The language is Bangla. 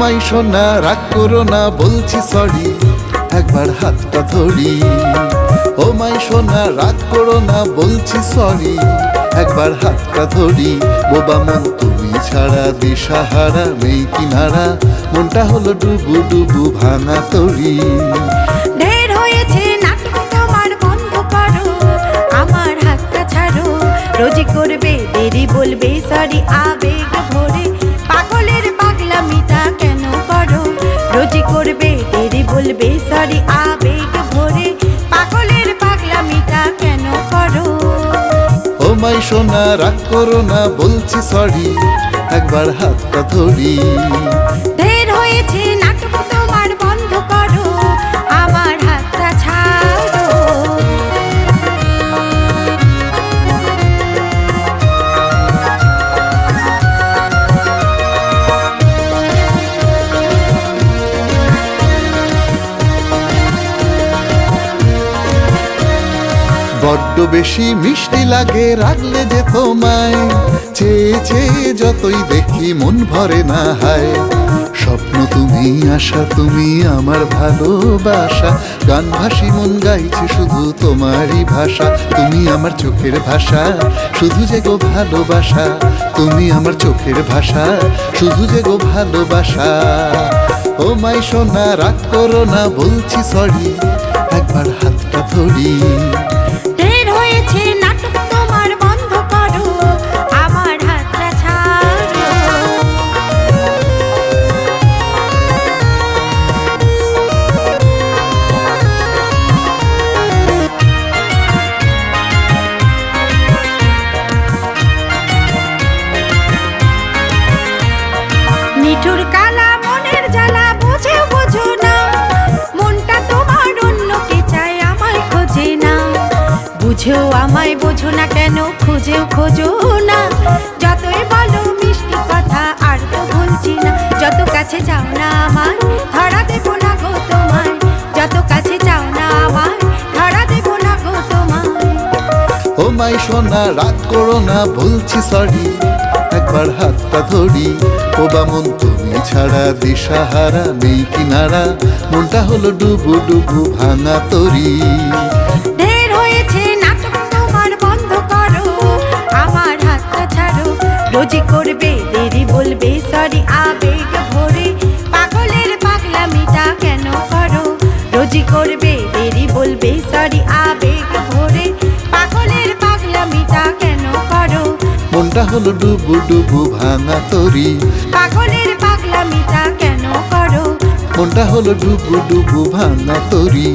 মাই সোনা রাগ করো না বলছি সরি, একবার হাতটা ধরি। ও মাই সোনা রাগ করো না বলছি সরি, একবার হাতটা ধরি। বোবা মন তুমি ছাড়া দিশাহারা নেই কিনারা, মনটা হলো ডুবু ডুবু ভাঙা তরি। ঢের হয়েছে নাটক তোমার বন্ধ করো, আমার হাতটা ছাড়ো। রোজই করবে দেরি বলবে সরি আবেগ ভরে, পাগলের পাগলামিটা কেন করো? রোজই করবে দেরি বলবে সরি আবেগ ভরে, পাগলের পাগলামিটা কেন করো? ও মাই সোনা রাগ করো না বলছি সরি, একবার হাতটা ধরি। ঢের হয়েছে নাটক তোমার বন্ধ করো, আমার হাতটা ছাড়ো। বড্ড বেশি মিষ্টি লাগে রাগলে যে তোমায়, চেয়ে চেয়ে যতই দেখি মন ভরে না হায়। স্বপ্ন তুমি আশা তুমি আমার ভালোবাসা, গান ভাসি মন গাইছে শুধু তোমারই ভাষা। তুমি আমার চোখের ভাষা শুধু যে গো ভালোবাসা, তুমি আমার চোখের ভাষা শুধু যে গো ভালোবাসা। ও মাই সোনা রাগ করো না বলছি সরি, একবার হাতটা ধরি। ঢের হয়েছে নাটক তোমার বন্ধ করো, আমার হাতটা ছাড়ো। নিঠুর কালা মনের জ্বালা বুঝেও বোঝো না, মনটা তোমার অন্যকে চায় আমায় খোঁজে না। বুঝেও আমায় বোঝো না কেন, খুঁজেও খোঁজো না। যতই বলো মিষ্টি কথা আর তো ভুলছি না, যত কাছে যাও না আমায় ধরা দেবো না গো তোমায়। যত কাছে যাও না আমায় ধরা দেবো না গো তোমায়। ও মাই সোনা রাগ করো না বলছি সরি, একবার হাতটা ধরি। ওবা মন তুমি ছাড়া দিশাহারা নেই কিনারা, মনটা হলো ডুবু ডুবু ভাঙা তরি। ঢের হয়েছে নাটক তোমার বন্ধ করো, আমার হাতটা ছাড়ো। রোজই করবে দেরি বলবে সরি আবেগ ভরে, পাগলের পাগলামিটা কেন করো? রোজই করবে দেরি বলবে সরি আবেগ ভরে, পাগলের পাগলামিটা কেন করো? মনটা হলো ডুবু ডুবু ভাঙা তরি। পাগলের পাগলামিটা কেন করো? মনটা হলো ডুবু ডুবু ভাঙা তরি।